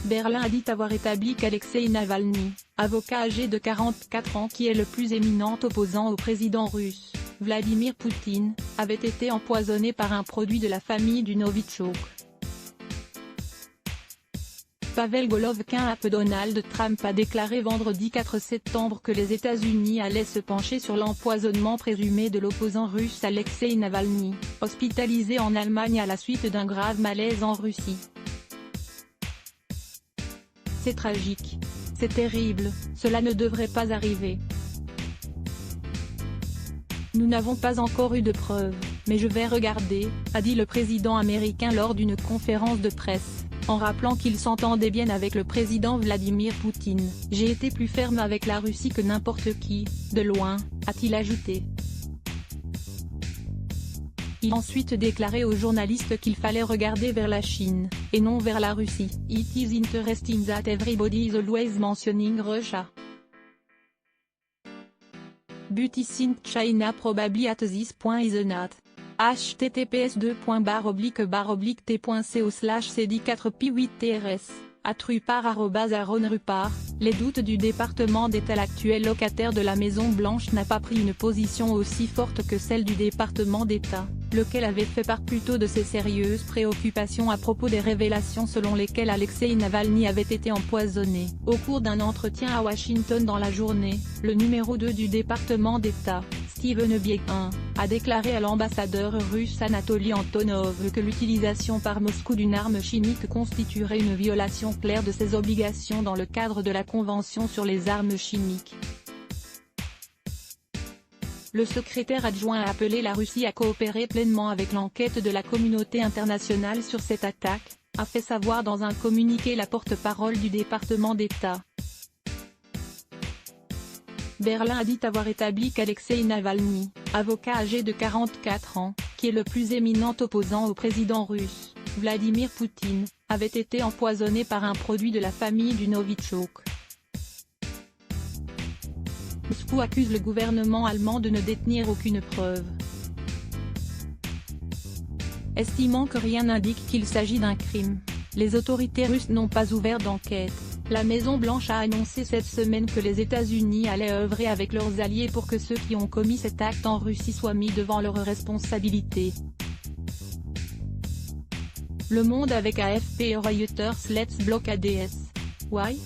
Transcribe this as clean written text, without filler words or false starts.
Berlin a dit avoir établi qu'Alexeï Navalny, avocat âgé de 44 ans qui est le plus éminent opposant au président russe, Vladimir Poutine, avait été empoisonné par un produit de la famille du Novichok. Pavel Golovkin Donald Trump a déclaré vendredi 4 septembre que les États-Unis allaient se pencher sur l'empoisonnement présumé de l'opposant russe Alexeï Navalny, hospitalisé en Allemagne à la suite d'un grave malaise en Russie. C'est tragique. C'est terrible, cela ne devrait pas arriver. Nous n'avons pas encore eu de preuves, mais je vais regarder, a dit le président américain lors d'une conférence de presse, en rappelant qu'il s'entendait bien avec le président Vladimir Poutine. « J'ai été plus ferme avec la Russie que n'importe qui, de loin », a-t-il ajouté. Il a ensuite déclaré aux journalistes qu'il fallait regarder vers la Chine, et non vers la Russie. « It is interesting that everybody is always mentioning Russia. But isn't China probably at this point is not. https://t.co/cd4p8trs, @rupar. Les doutes du département d'État. L'actuel locataire de la Maison Blanche n'a pas pris une position aussi forte que celle du département d'État, lequel avait fait part plus tôt de ses sérieuses préoccupations à propos des révélations selon lesquelles Alexeï Navalny avait été empoisonné. Au cours d'un entretien à Washington dans la journée, le numéro 2 du département d'État, Steven Biegun, a déclaré à l'ambassadeur russe Anatoly Antonov que l'utilisation par Moscou d'une arme chimique constituerait une violation claire de ses obligations dans le cadre de la Convention sur les armes chimiques. Le secrétaire adjoint a appelé la Russie à coopérer pleinement avec l'enquête de la communauté internationale sur cette attaque, a fait savoir dans un communiqué la porte-parole du département d'État. Berlin a dit avoir établi qu'Alexeï Navalny, avocat âgé de 44 ans, qui est le plus éminent opposant au président russe, Vladimir Poutine, avait été empoisonné par un produit de la famille du Novichok. Moscou accuse le gouvernement allemand de ne détenir aucune preuve. Estimant que rien n'indique qu'il s'agit d'un crime, les autorités russes n'ont pas ouvert d'enquête. La Maison-Blanche a annoncé cette semaine que les États-Unis allaient œuvrer avec leurs alliés pour que ceux qui ont commis cet acte en Russie soient mis devant leurs responsabilités. Le Monde avec AFP et Reuters. Let's block ADS. Why?